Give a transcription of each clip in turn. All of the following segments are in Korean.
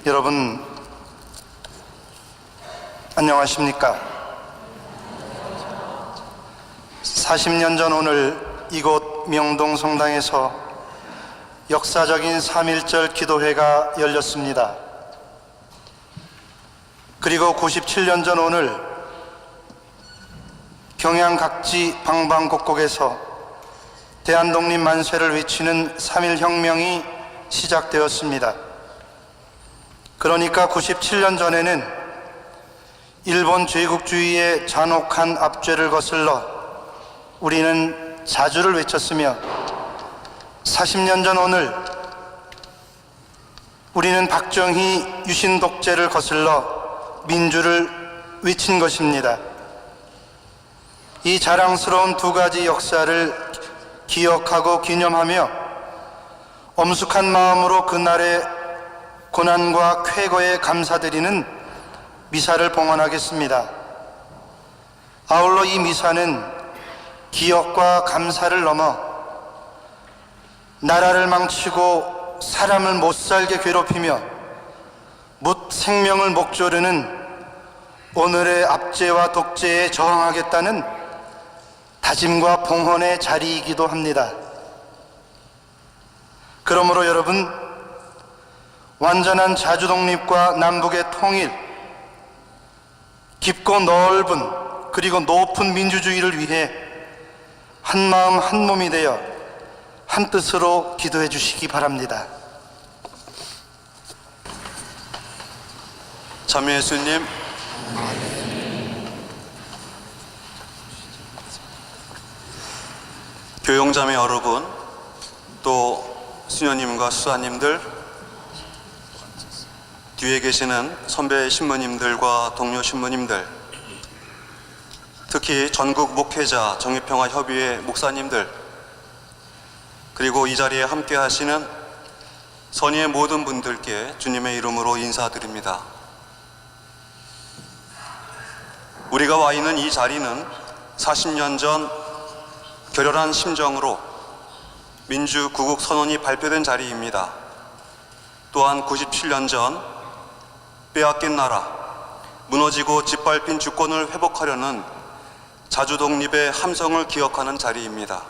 여러분 안녕하십니까? 40년 전 오늘 이곳 명동 성당에서 역사적인 3.1절 기도회가 열렸습니다. 그리고 97년 전 오늘 경양 각지 방방곡곡에서 대한독립 만세를 외치는 3.1 혁명이 시작되었습니다. 그러니까 97년 전에는 일본 제국주의의 잔혹한 압제를 거슬러 우리는 자주를 외쳤으며 40년 전 오늘 우리는 박정희 유신 독재를 거슬러 민주를 외친 것입니다. 이 자랑스러운 두 가지 역사를 기억하고 기념하며 엄숙한 마음으로 그날의 고난과 쾌거에 감사드리는 미사를 봉헌하겠습니다. 아울러 이 미사는 기억과 감사를 넘어 나라를 망치고 사람을 못살게 괴롭히며 묻 생명을 목조르는 오늘의 압제와 독재에 저항하겠다는 다짐과 봉헌의 자리이기도 합니다. 그러므로 여러분, 완전한 자주 독립과 남북의 통일, 깊고 넓은 그리고 높은 민주주의를 위해 한마음 한몸이 되어 한뜻으로 기도해 주시기 바랍니다. 자매 예수님, 교용자매 여러분, 또 수녀님과 수사님들, 뒤에 계시는 선배 신부님들과 동료 신부님들, 특히 전국 목회자 정의평화협의회 목사님들, 그리고 이 자리에 함께 하시는 선의의 모든 분들께 주님의 이름으로 인사드립니다. 우리가 와 있는 이 자리는 40년 전 결연한 심정으로 민주구국선언이 발표된 자리입니다. 또한 97년 전 빼앗긴 나라, 무너지고 짓밟힌 주권을 회복하려는 자주독립의 함성을 기억하는 자리입니다.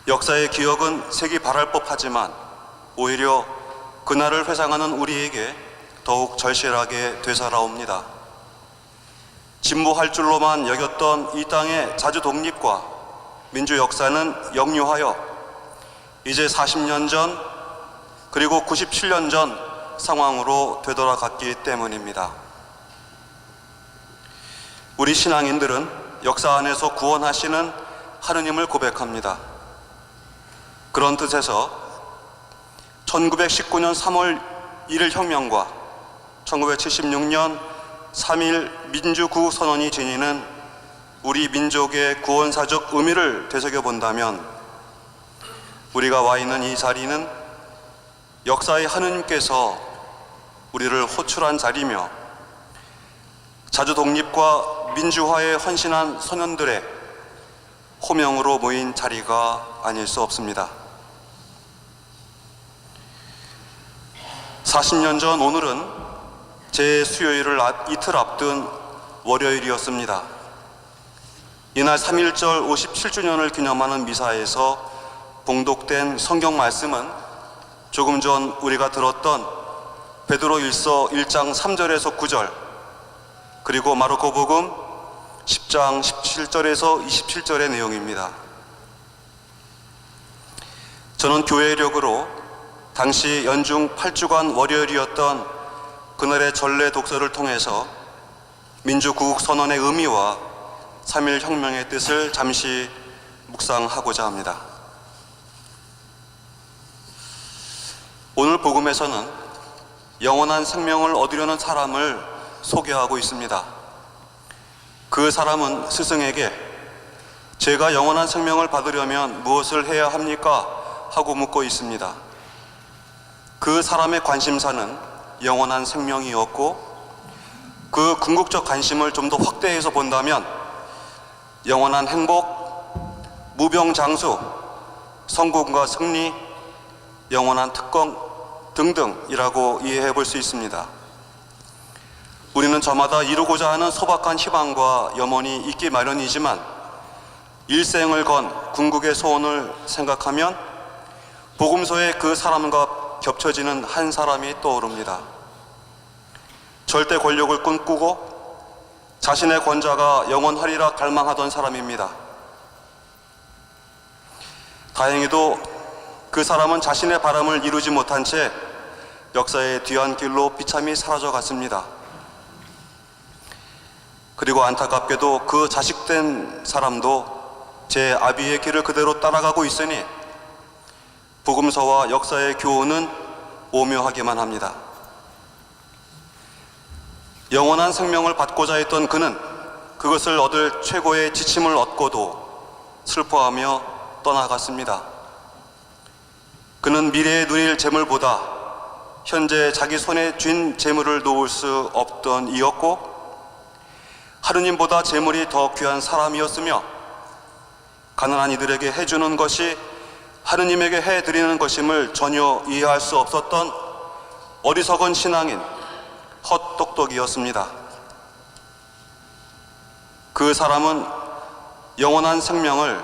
역사의 기억은 색이 바랄 법하지만 오히려 그날을 회상하는 우리에게 더욱 절실하게 되살아옵니다. 진보할 줄로만 여겼던 이 땅의 자주독립과 민주 역사는 역류하여 이제 40년 전 그리고 97년 전 상황으로 되돌아갔기 때문입니다. 우리 신앙인들은 역사 안에서 구원하시는 하느님을 고백합니다. 그런 뜻에서 1919년 3월 1일 혁명과 1976년 3.1 민주구국선언이 지니는 우리 민족의 구원사적 의미를 되새겨본다면 우리가 와 있는 이 자리는 역사의 하느님께서 우리를 호출한 자리며 자주독립과 민주화에 헌신한 소년들의 호명으로 모인 자리가 아닐 수 없습니다. 40년 전 오늘은 제 수요일을 이틀 앞둔 월요일이었습니다. 이날 3.1절 57주년을 기념하는 미사에서 봉독된 성경 말씀은 조금 전 우리가 들었던 베드로일서 1장 3절에서 9절, 그리고 마르코복음 10장 17절에서 27절의 내용입니다. 저는 교회력으로 당시 연중 8주간 월요일이었던 그날의 전례 독서를 통해서 민주구국선언의 의미와 3.1 혁명의 뜻을 잠시 묵상하고자 합니다. 오늘 복음에서는 영원한 생명을 얻으려는 사람을 소개하고 있습니다. 그 사람은 스승에게 제가 영원한 생명을 받으려면 무엇을 해야 합니까? 하고 묻고 있습니다. 그 사람의 관심사는 영원한 생명이었고 그 궁극적 관심을 좀 더 확대해서 본다면 영원한 행복, 무병장수, 성공과 승리, 영원한 특권, 등등이라고 이해해 볼 수 있습니다. 우리는 저마다 이루고자 하는 소박한 희망과 염원이 있기 마련이지만 일생을 건 궁극의 소원을 생각하면 복음서의 그 사람과 겹쳐지는 한 사람이 떠오릅니다. 절대 권력을 꿈꾸고 자신의 권좌가 영원하리라 갈망하던 사람입니다. 다행히도 그 사람은 자신의 바람을 이루지 못한 채 역사의 뒤안길로 비참히 사라져 갔습니다. 그리고 안타깝게도 그 자식된 사람도 제 아비의 길을 그대로 따라가고 있으니 복음서와 역사의 교훈은 오묘하기만 합니다. 영원한 생명을 받고자 했던 그는 그것을 얻을 최고의 지침을 얻고도 슬퍼하며 떠나갔습니다. 그는 미래에 누릴 재물보다 현재 자기 손에 쥔 재물을 놓을 수 없던 이였고 하느님보다 재물이 더 귀한 사람이었으며 가난한 이들에게 해주는 것이 하느님에게 해드리는 것임을 전혀 이해할 수 없었던 어리석은 신앙인 헛똑똑이었습니다. 그 사람은 영원한 생명을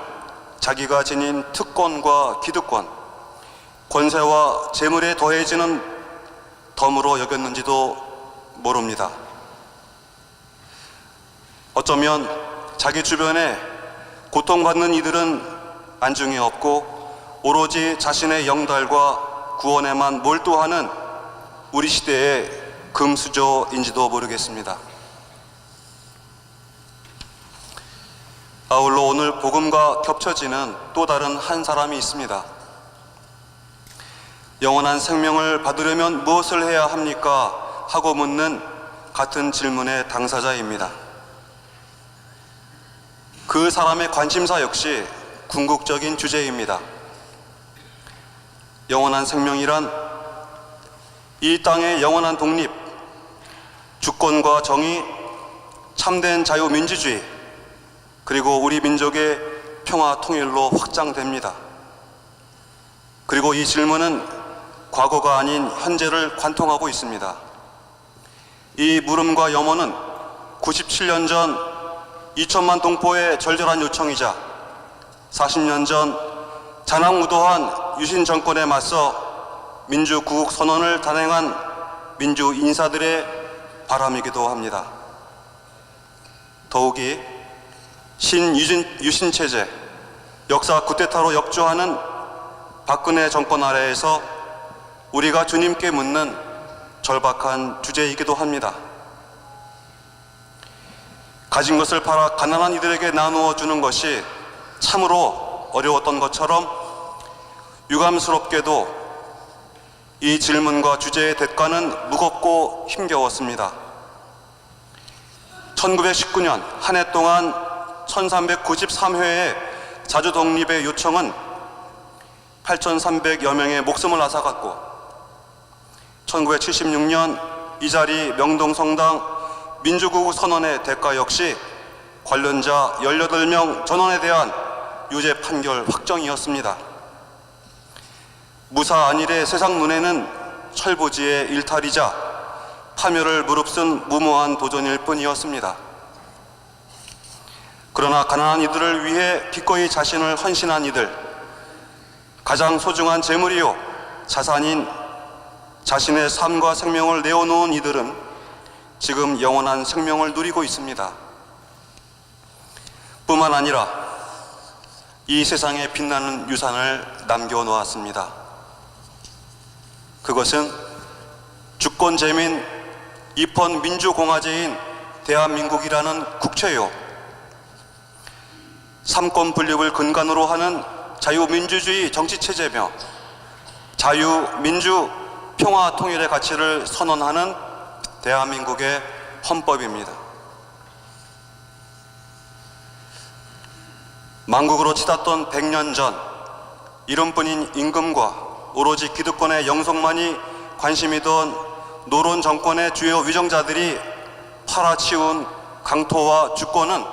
자기가 지닌 특권과 기득권, 권세와 재물에 더해지는 덤으로 여겼는지도 모릅니다. 어쩌면 자기 주변에 고통받는 이들은 안중에 없고 오로지 자신의 영달과 구원에만 몰두하는 우리 시대의 금수저인지도 모르겠습니다. 아울러 오늘 복음과 겹쳐지는 또 다른 한 사람이 있습니다. 영원한 생명을 받으려면 무엇을 해야 합니까? 하고 묻는 같은 질문의 당사자입니다. 그 사람의 관심사 역시 궁극적인 주제입니다. 영원한 생명이란 이 땅의 영원한 독립, 주권과 정의, 참된 자유민주주의, 그리고 우리 민족의 평화 통일로 확장됩니다. 그리고 이 질문은 과거가 아닌 현재를 관통하고 있습니다. 이 물음과 염원은 97년 전 2천만 동포의 절절한 요청이자 40년 전 잔악무도한 유신 정권에 맞서 민주구국 선언을 단행한 민주 인사들의 바람이기도 합니다. 더욱이 신유신 체제, 역사 쿠데타로 역주하는 박근혜 정권 아래에서 우리가 주님께 묻는 절박한 주제이기도 합니다. 가진 것을 팔아 가난한 이들에게 나누어 주는 것이 참으로 어려웠던 것처럼 유감스럽게도 이 질문과 주제의 대가는 무겁고 힘겨웠습니다. 1919년 한 해 동안 1393회의 자주독립의 요청은 8,300여 명의 목숨을 앗아갔고 1976년 이 자리 명동성당 민주구국 선언의 대가 역시 관련자 18명 전원에 대한 유죄 판결 확정이었습니다. 무사 안일의 세상 눈에는 철부지의 일탈이자 파멸을 무릅쓴 무모한 도전일 뿐이었습니다. 그러나 가난한 이들을 위해 기꺼이 자신을 헌신한 이들, 가장 소중한 재물이요 자산인 자신의 삶과 생명을 내어놓은 이들은 지금 영원한 생명을 누리고 있습니다. 뿐만 아니라 이 세상에 빛나는 유산을 남겨놓았습니다. 그것은 주권재민 입헌 민주공화제인 대한민국이라는 국채요, 삼권 분립을 근간으로 하는 자유민주주의 정치체제며 자유, 민주, 평화, 통일의 가치를 선언하는 대한민국의 헌법입니다. 만국으로 치닫던 100년 전 이름뿐인 임금과 오로지 기득권의 영속만이 관심이던 노론 정권의 주요 위정자들이 팔아치운 강토와 주권은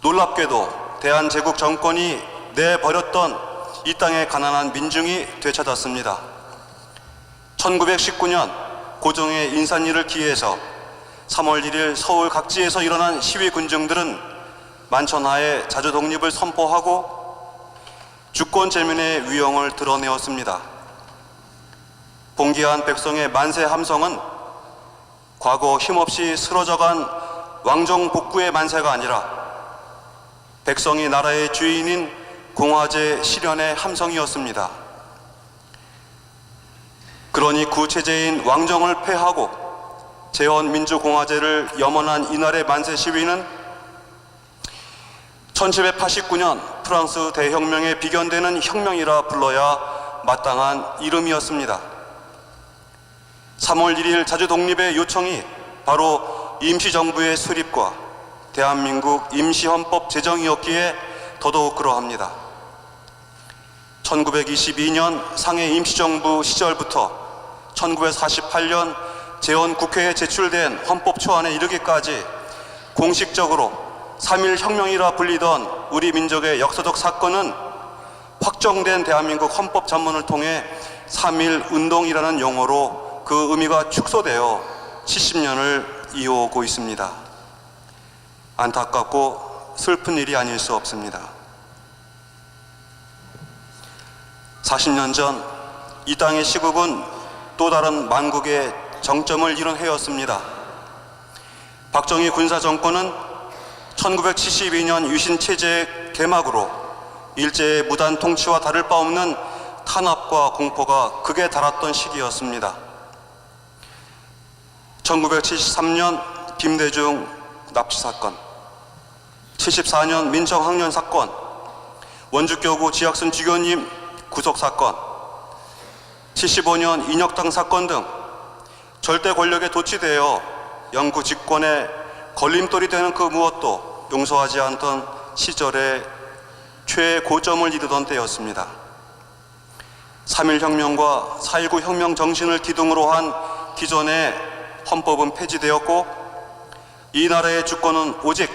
놀랍게도 대한제국 정권이 내버렸던 이 땅의 가난한 민중이 되찾았습니다. 1919년 고종의 인산일을 기해서 3월 1일 서울 각지에서 일어난 시위 군중들은 만천하에 자주 독립을 선포하고 주권 재민의 위용을 드러내었습니다. 봉기한 백성의 만세 함성은 과거 힘없이 쓰러져간 왕정 복구의 만세가 아니라 백성이 나라의 주인인 공화제 실현의 함성이었습니다. 그러니 구체제인 왕정을 폐하고 재헌민주공화제를 염원한 이날의 만세 시위는 1789년 프랑스 대혁명에 비견되는 혁명이라 불러야 마땅한 이름이었습니다. 3월 1일 자주독립의 요청이 바로 임시정부의 수립과 대한민국 임시헌법 제정이었기에 더더욱 그러합니다. 1922년 상해 임시정부 시절부터 1948년 재헌국회에 제출된 헌법 초안에 이르기까지 공식적으로 3.1 혁명이라 불리던 우리 민족의 역사적 사건은 확정된 대한민국 헌법 전문을 통해 3.1 운동이라는 용어로 그 의미가 축소되어 70년을 이어오고 있습니다. 안타깝고 슬픈 일이 아닐 수 없습니다. 40년 전 이 땅의 시국은 또 다른 만국의 정점을 이룬 해였습니다. 박정희 군사정권은 1972년 유신체제의 개막으로 일제의 무단 통치와 다를 바 없는 탄압과 공포가 극에 달았던 시기였습니다. 1973년 김대중 납치 사건, 74년 민청학년 사건, 원주교구 지학순 주교님 구속 사건, 75년 인혁당 사건 등 절대 권력에 도취되어 영구 집권에 걸림돌이 되는 그 무엇도 용서하지 않던 시절의 최고점을 이루던 때였습니다. 3.1 혁명과 4.19 혁명 정신을 기둥으로 한 기존의 헌법은 폐지되었고 이 나라의 주권은 오직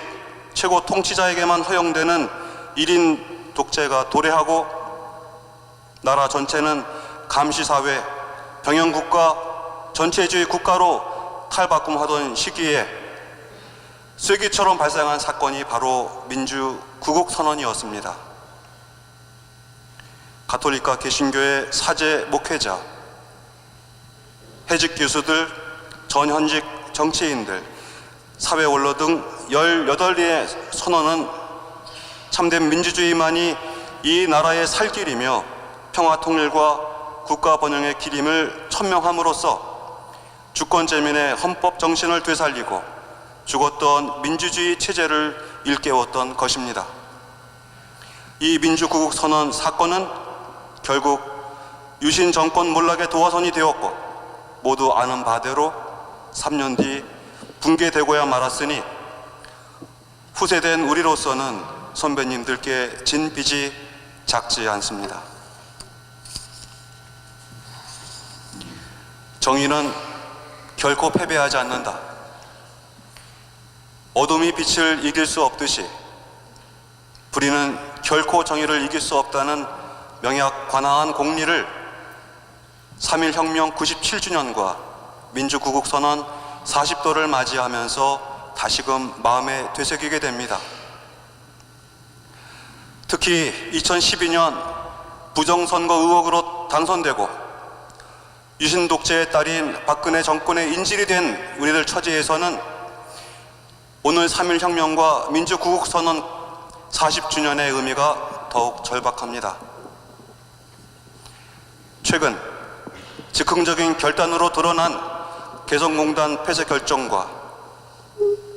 최고 통치자에게만 허용되는 1인 독재가 도래하고 나라 전체는 감시사회, 병영국가, 전체주의 국가로 탈바꿈하던 시기에 쐐기처럼 발생한 사건이 바로 민주구국선언이었습니다. 가톨릭과 개신교의 사제 목회자, 해직 교수들, 전현직 정치인들, 사회원로 등 18개의 선언은 참된 민주주의만이 이 나라의 살 길이며 평화 통일과 국가 번영의 길임을 천명함으로써 주권재민의 헌법 정신을 되살리고 죽었던 민주주의 체제를 일깨웠던 것입니다. 이 민주구국선언 사건은 결국 유신 정권 몰락의 도화선이 되었고 모두 아는 바대로 3년 뒤 붕괴되고야 말았으니 후세된 우리로서는 선배님들께 진 빚이 작지 않습니다. 정의는 결코 패배하지 않는다. 어둠이 빛을 이길 수 없듯이 불의는 결코 정의를 이길 수 없다는 명약관항한 공리를 3.1 혁명 97주년과 민주구국선언 40도를 맞이하면서 다시금 마음에 되새기게 됩니다. 특히 2012년 부정선거 의혹으로 당선되고 유신 독재의 딸인 박근혜 정권의 인질이 된 우리들 처지에서는 오늘 3.1 혁명과 민주구국선언 40주년의 의미가 더욱 절박합니다. 최근 즉흥적인 결단으로 드러난 개성공단 폐쇄 결정과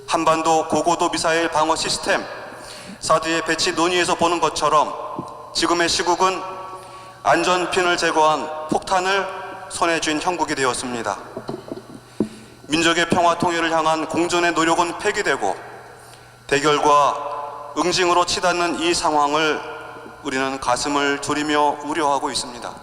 한반도 고고도 미사일 방어 시스템 사드의 배치 논의에서 보는 것처럼 지금의 시국은 안전핀을 제거한 폭탄을 손에 쥔 형국이 되었습니다. 민족의 평화 통일을 향한 공존의 노력은 폐기되고 대결과 응징으로 치닫는 이 상황을 우리는 가슴을 졸이며 우려하고 있습니다.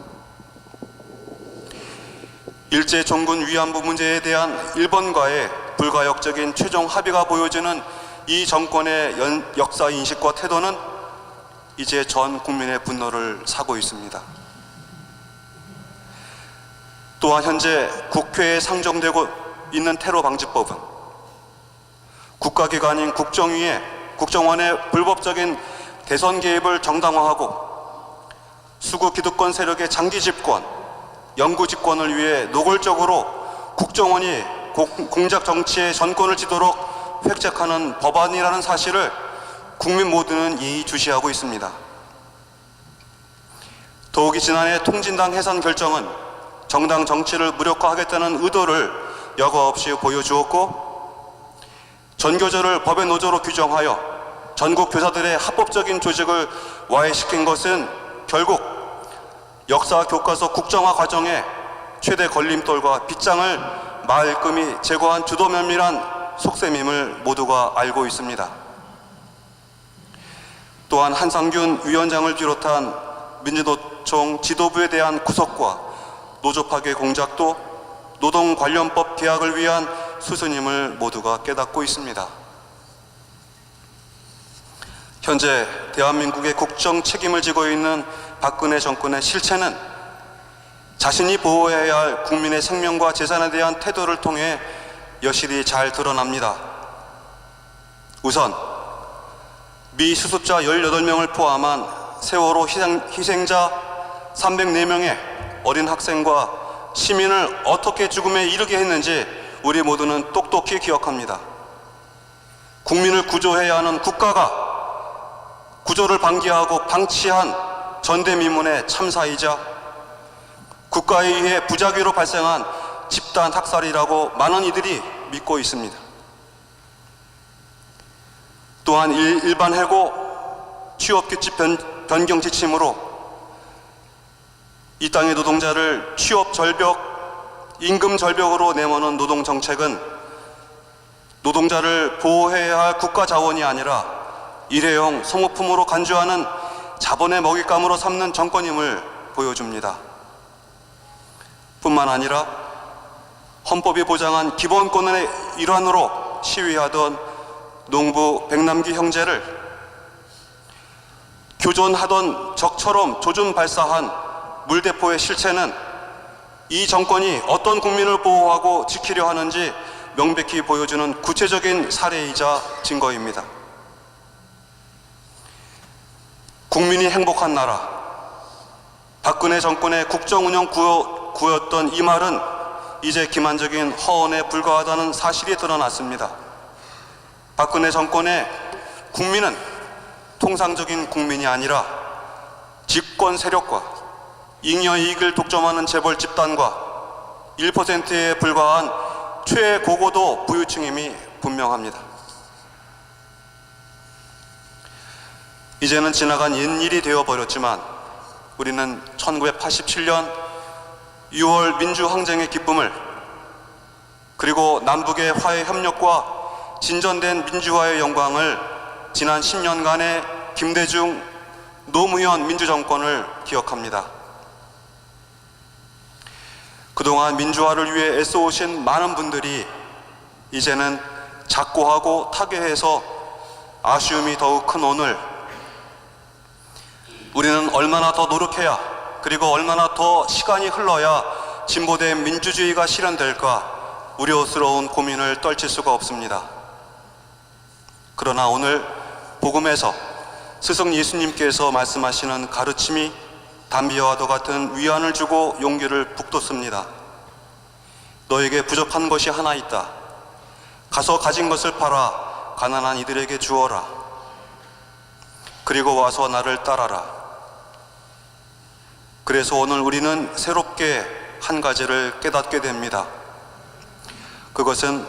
일제 종군 위안부 문제에 대한 일본과의 불가역적인 최종 합의가 보여지는 이 정권의 역사 인식과 태도는 이제 전 국민의 분노를 사고 있습니다. 또한 현재 국회에 상정되고 있는 테러 방지법은 국가기관인 국정원의 불법적인 대선 개입을 정당화하고 수구 기득권 세력의 장기 집권, 영구 집권을 위해 노골적으로 국정원이 공작 정치의 전권을 지도록 획책하는 법안이라는 사실을 국민 모두는 예의주시하고 있습니다. 더욱이 지난해 통진당 해산 결정은 정당 정치를 무력화하겠다는 의도를 여과 없이 보여주었고, 전교조를 법의 노조로 규정하여 전국 교사들의 합법적인 조직을 와해시킨 것은 결국 역사 교과서 국정화 과정의 최대 걸림돌과 빗장을 말끔히 제거한 주도 면밀한 속셈임을 모두가 알고 있습니다. 또한 한상균 위원장을 비롯한 민주노총 지도부에 대한 구속과 노조 파괴 공작도 노동관련법 개혁을 위한 수순임을 모두가 깨닫고 있습니다. 현재 대한민국의 국정 책임을 지고 있는 박근혜 정권의 실체는 자신이 보호해야 할 국민의 생명과 재산에 대한 태도를 통해 여실히 잘 드러납니다. 우선 미 수습자 18명을 포함한 세월호 희생자 304명의 어린 학생과 시민을 어떻게 죽음에 이르게 했는지 우리 모두는 똑똑히 기억합니다. 국민을 구조해야 하는 국가가 구조를 방기하고 방치한 전대미문의 참사이자 국가에 의해 부작위로 발생한 집단 학살이라고 많은 이들이 믿고 있습니다. 또한 일반 해고 취업규칙 변경 지침으로 이 땅의 노동자를 취업 절벽, 임금 절벽으로 내모는 노동 정책은 노동자를 보호해야 할 국가 자원이 아니라 일회용 소모품으로 간주하는 자본의 먹잇감으로 삼는 정권임을 보여줍니다. 뿐만 아니라 헌법이 보장한 기본권의 일환으로 시위하던 농부 백남기 형제를 교전하던 적처럼 조준 발사한 물대포의 실체는 이 정권이 어떤 국민을 보호하고 지키려 하는지 명백히 보여주는 구체적인 사례이자 증거입니다. 국민이 행복한 나라, 박근혜 정권의 국정운영 구였던 이 말은 이제 기만적인 허언에 불과하다는 사실이 드러났습니다. 박근혜 정권의 국민은 통상적인 국민이 아니라 집권 세력과 잉여 이익을 독점하는 재벌 집단과 1%에 불과한 최고고도 부유층임이 분명합니다. 이제는 지나간 옛일이 되어버렸지만 우리는 1987년 6월 민주항쟁의 기쁨을, 그리고 남북의 화해 협력과 진전된 민주화의 영광을 지난 10년간의 김대중, 노무현 민주정권을 기억합니다. 그동안 민주화를 위해 애써오신 많은 분들이 이제는 작고하고 타계해서 아쉬움이 더욱 큰 오늘, 우리는 얼마나 더 노력해야, 그리고 얼마나 더 시간이 흘러야 진보된 민주주의가 실현될까 우려스러운 고민을 떨칠 수가 없습니다. 그러나 오늘 복음에서 스승 예수님께서 말씀하시는 가르침이 담비와도 같은 위안을 주고 용기를 북돋습니다. 너에게 부족한 것이 하나 있다. 가서 가진 것을 팔아 가난한 이들에게 주어라. 그리고 와서 나를 따라라. 그래서 오늘 우리는 새롭게 한 가지를 깨닫게 됩니다. 그것은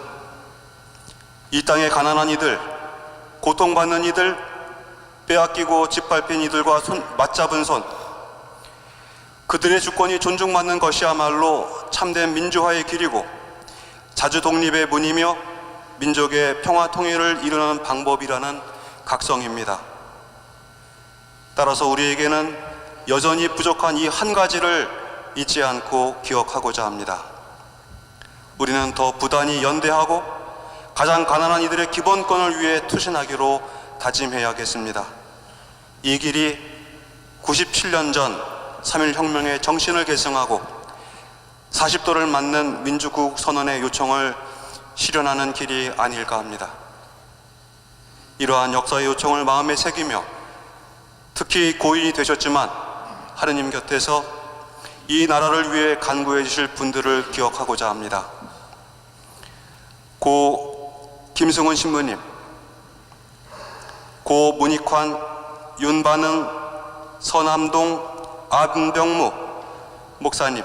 이 땅의 가난한 이들, 고통받는 이들, 빼앗기고 짓밟힌 이들과 맞잡은 손, 그들의 주권이 존중받는 것이야말로 참된 민주화의 길이고 자주 독립의 문이며 민족의 평화 통일을 이루는 방법이라는 각성입니다. 따라서 우리에게는 여전히 부족한 이 한 가지를 잊지 않고 기억하고자 합니다. 우리는 더 부단히 연대하고 가장 가난한 이들의 기본권을 위해 투신하기로 다짐해야겠습니다. 이 길이 97년 전 3.1혁명의 정신을 계승하고 40도를 맞는 민주국 선언의 요청을 실현하는 길이 아닐까 합니다. 이러한 역사의 요청을 마음에 새기며 특히 고인이 되셨지만 하느님 곁에서 이 나라를 위해 간구해 주실 분들을 기억하고자 합니다. 고 김승훈 신부님, 고 문익환, 윤반응, 서남동, 안병무 목사님,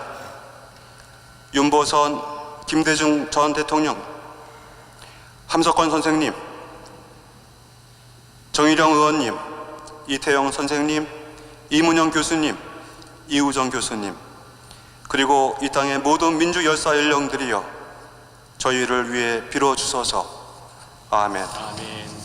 윤보선, 김대중 전 대통령, 함석권 선생님, 정일영 의원님, 이태영 선생님, 이문영 교수님, 이우정 교수님, 그리고 이 땅의 모든 민주 열사 연령들이여 저희를 위해 빌어주소서. 아멘. 아멘.